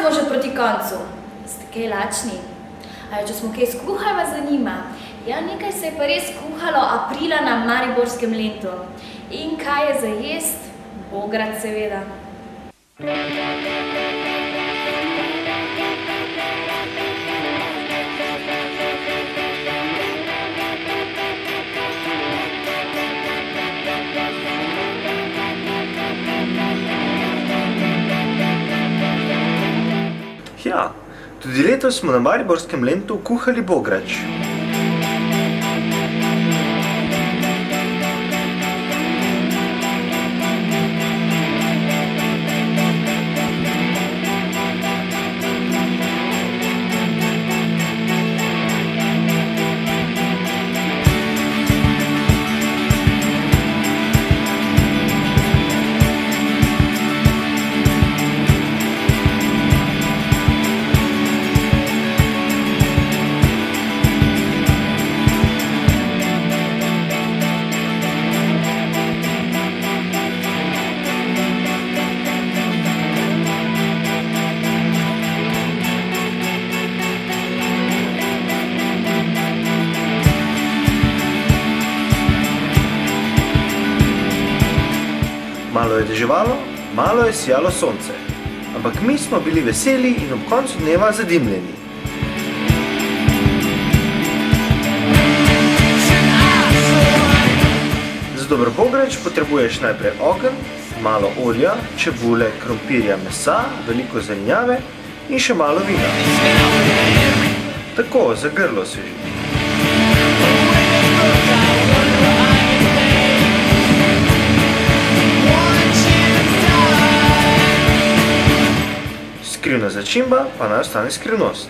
smo že proti koncu. Ste kaj lačni? Ali če smo kaj skuhali, vas zanima? Ja, nekaj se je pa res kuhalo aprila na mariborskem Lentu. In kaj je za jest? Bograd, seveda. Ja, tudi letos smo na mariborskem Lentu kuhali bograč. Malo je deževalo, malo je sijalo sonce, ampak mi smo bili veseli in ob koncu dneva zadimljeni. Za dober bograč potrebuješ najprej ogenj, malo olja, čebule, krompirja, mesa, veliko zelenjave in še malo vina. Tako, za grlo sveži. Skrivna začimba pa naj ostane skrivnost.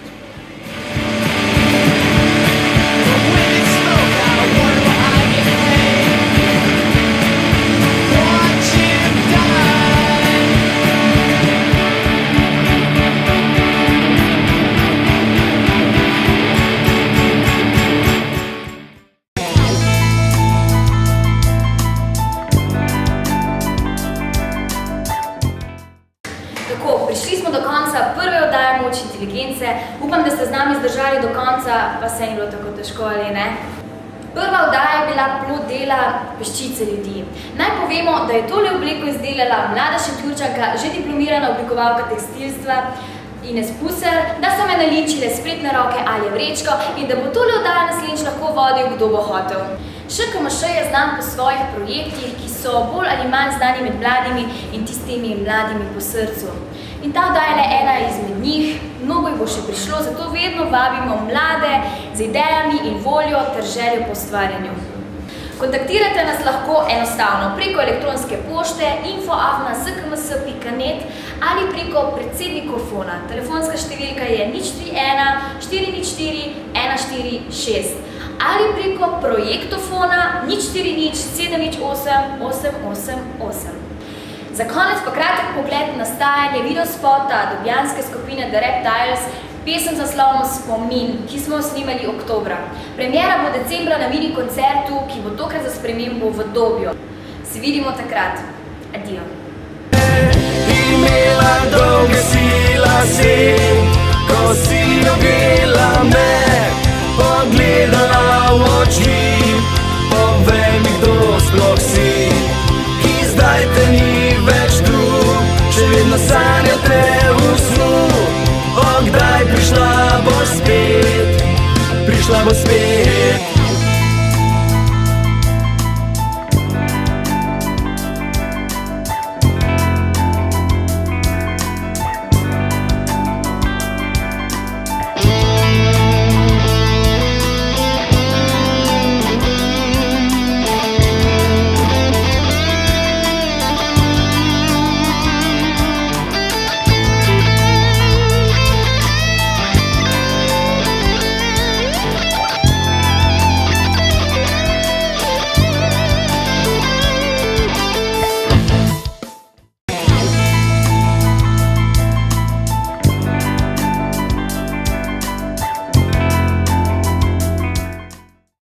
Prišli smo do konca prve oddaje Moč inteligence. Upam, da ste z nami zdržali do konca, pa se ni bilo tako težko, ali ne? Prva oddaja je bila plod dela peščice ljudi. Naj povemo, da je tole obleko izdelala mlada Šentjurčanka, že diplomirana oblikovalka tekstilstva Ines Puser, da so me nalinčile spretne roke Alje Vrečko in da bo tole oddaja naslednjič lahko vodil, kdo bo hotel. ŠKMŠ je znan po svojih projektih, ki so bolj ali manj znani med mladimi in tistimi mladimi po srcu. In ta oddaja je le ena izmed njih, mnogo jih bo še prišlo, zato vedno vabimo mlade z idejami in voljo ter željo po ustvarjanju. Kontaktirate nas lahko enostavno preko elektronske pošte info@skms.net ali preko predsednikov-fona. Telefonska številka je 031 404 146 ali preko projektofona 040 708 888. Za konec pa kratek pogled na nastajanje videospota ljubljanske skupine The Reptiles, pesem z naslovom Spomin, ki smo jo snimali oktobra. Premiera bo decembra na mini koncertu, ki bo tokrat za spremembo v Dobju. Se vidimo takrat. Adijo. Imela dolge si lase, ko si objela me.